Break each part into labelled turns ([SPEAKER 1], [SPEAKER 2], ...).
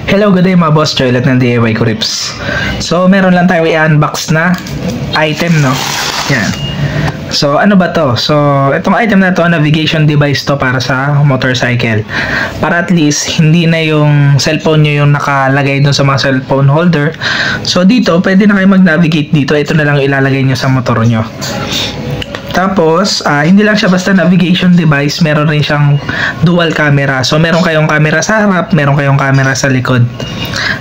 [SPEAKER 1] Hello, good day mga boss, Joylet ng DIY Kurips. So, meron lang tayo i-unbox na item, no? Yan. So, ano ba to? So, itong item na to, navigation device to para sa motorcycle. Para at least, hindi na yung cellphone nyo yung nakalagay dun sa mga cellphone holder. So, dito, pwede na kayo mag-navigate dito. Ito na lang ilalagay nyo sa motor nyo. Tapos, hindi lang siya basta navigation device, meron rin siyang dual camera. So, meron kayong camera sa harap, meron kayong camera sa likod.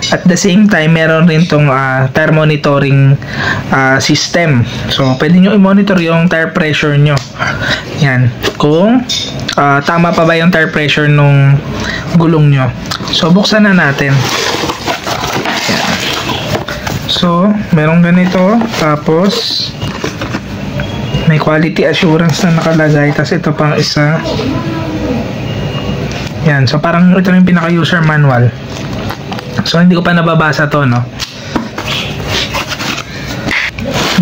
[SPEAKER 1] At the same time, meron rin tong tire monitoring system. So, pwede nyo i-monitor yung tire pressure nyo. Yan. Kung tama pa ba yung tire pressure nung gulong nyo. So, buksan na natin. Yan. So, meron ganito. Tapos, may quality assurance na nakalagay. Tapos ito pang isa. Yan. So parang ito yung pinaka-user manual. So hindi ko pa nababasa to, no?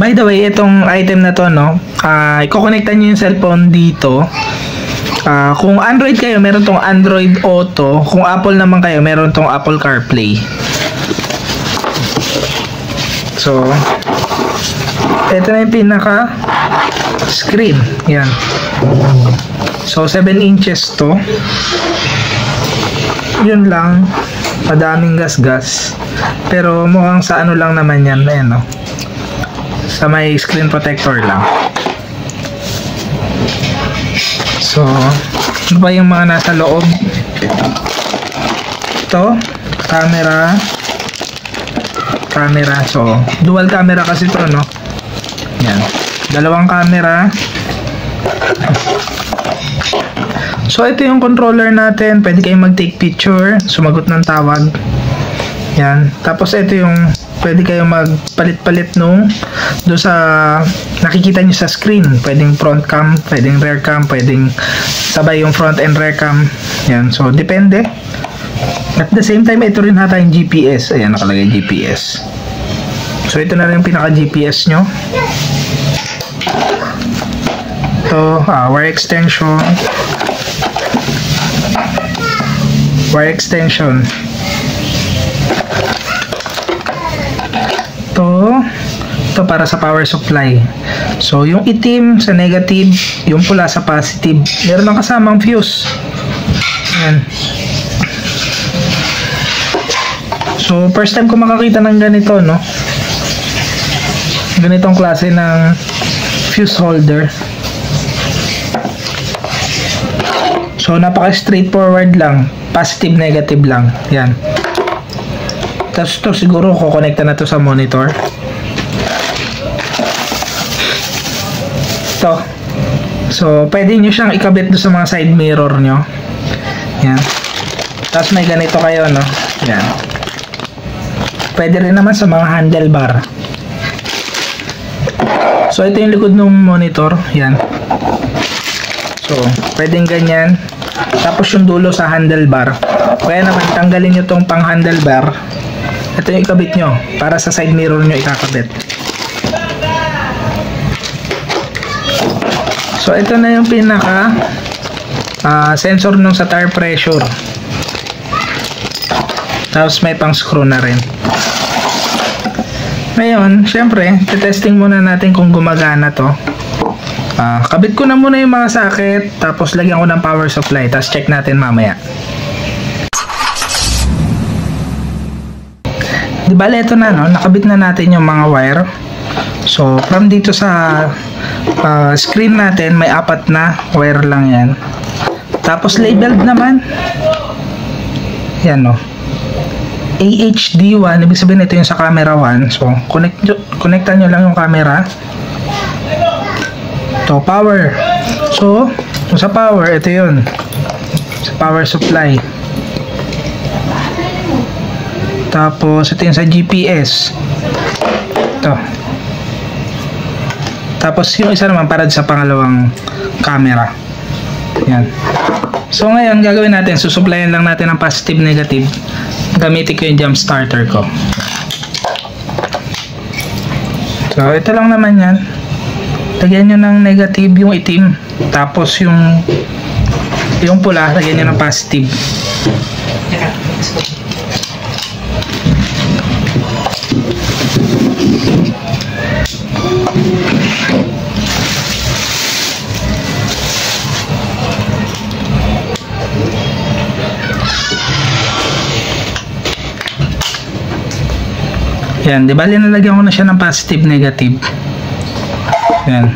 [SPEAKER 1] By the way, itong item na to, no? I-connectan nyo yung cellphone dito. Kung Android kayo, meron tong Android Auto. Kung Apple naman kayo, meron tong Apple CarPlay. So ito na yung pinaka screen. Yan. So 7 inches to. Yun lang. Madaming gas-gas. Pero mukhang sa ano lang naman yan. Ayan, no? Sa may screen protector lang. So ano ba yung mga nasa loob? Ito, camera. So dual camera kasi to, no? Yan. Dalawang camera. So ito yung controller natin. Pwede kayong mag-take picture, sumagot ng tawag. Yan. Tapos ito yung pwede kayong magpalit-palit nung do sa nakikita nyo sa screen. Pwedeng front cam, pwedeng rear cam, pwedeng sabay yung front and rear cam. Yan. So depende. At the same time, ito rin hata yung GPS. Ayan, nakalagay GPS. So ito na rin yung pinaka-GPS nyo. Ito, wire extension. Ito para sa power supply. So yung itim sa negative, yung pula sa positive. Meron ng kasamang fuse. Ayan. So first time ko makakita ng ganito, no? Ganitong klase ng fuse holder. So napaka straightforward lang, positive negative lang. Yan. Tapos to siguro kukonekta na to sa monitor. Ito. So pwede nyo siyang ikabit do sa mga side mirror nyo. Yan. Tapos may ganito kayo, no? Yan. Pwede rin naman sa mga handlebar. So ito yung likod ng monitor. Yan. So pwedeng ganyan. Tapos yung dulo sa handlebar. Kaya naman tanggalin nyo tong pang handlebar. Ito yung ikabit nyo. Para sa side mirror nyo ikakabit. So ito na yung pinaka sensor nung sa tire pressure. Tapos may pang screw na rin. Ngayon, syempre, testing muna natin kung gumagana to. Kabit ko na muna yung mga socket, tapos lagyan ko ng power supply, tapos check natin mamaya. Di bale, ito na, no? Nakabit na natin yung mga wire. So, from dito sa screen natin, may 4 na wire lang yan. Tapos labeled naman. Yan, no? AHD1, ibig sabihin ito yung sa camera 1. So, connectan nyo lang yung camera. Ito, power. So, sa power, ito yun. Sa power supply. Tapos, ito yung sa GPS. Ito. Tapos, yung isa naman para sa pangalawang camera. Yan. So, ngayon, gagawin natin, susuplayan lang natin ng positive, negative. Gamitin ko yung jump starter ko. So, ito lang naman yan. Lagyan nyo ng negative yung itim. Tapos yung pula, lagyan nyo ng positive. Yan, di ba nalagyan ko na siya ng positive negative. Yan.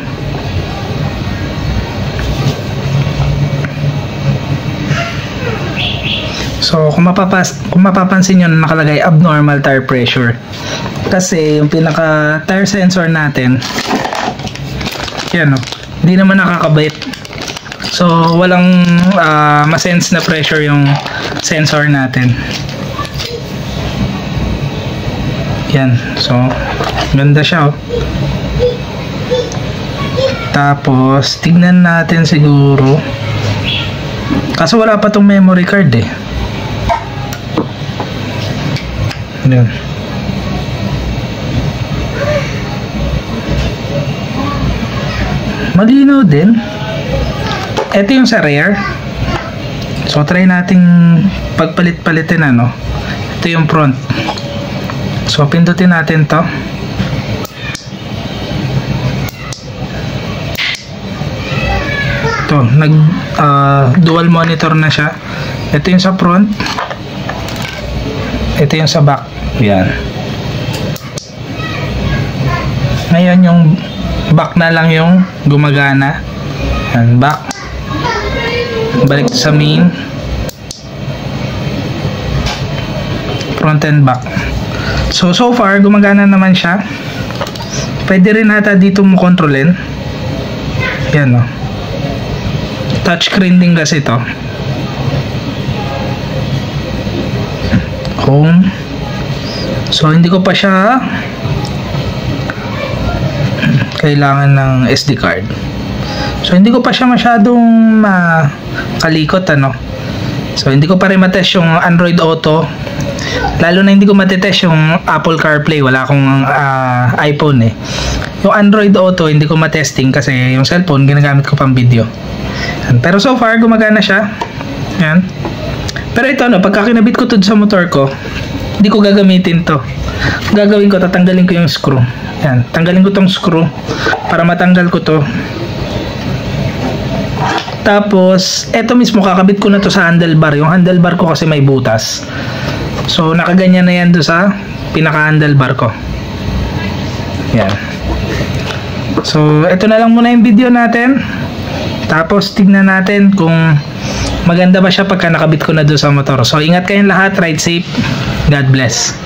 [SPEAKER 1] So kung mapapansin nyo na nakalagay abnormal tire pressure, kasi yung pinaka tire sensor natin, yan o, hindi naman nakakabit. So walang masense na pressure yung sensor natin. Yan, so ganda siya, oh. Tapos tignan natin siguro, kaso wala pa tong memory card eh. Yan. Malinaw din. Ito yung sa rear. So try nating pagpalit-palitin, ano. Ito yung front. So pindutin natin to. Ito, nag dual monitor na siya. Ito yung sa front. Ito yung sa back. Yan. Ngayon yung back na lang yung gumagana. Yan, back. Balik sa main. Front and back. So far, gumagana naman siya. Pwede rin ata dito mo kontrolin. Yan, o. Touchscreen din kasi ito. Home. So, hindi ko pa siya kailangan ng SD card. So, hindi ko pa siya masyadong makalikot, ano. So, hindi ko pa rin matest yung Android Auto. Lalo na hindi ko matitest yung Apple CarPlay. Wala akong iPhone eh. Yung Android Auto hindi ko matesting kasi yung cellphone ginagamit ko pang video. Pero so far gumagana siya. Yan. Pero ito, no, pagka kinabit ko to sa motor ko, hindi ko gagamitin to. Gagawin ko, tatanggalin ko yung screw. Yan, tanggalin ko tong screw para matanggal ko to. Tapos eto mismo kakabit ko na to sa handlebar. Yung handlebar ko kasi may butas. So nakaganyan na yan do sa pinaka handlebar ko. Yan. So ito na lang muna yung video natin. Tapos tignan natin kung maganda ba siya pagka nakabit ko na do sa motor. So ingat kayong lahat, ride safe. God bless.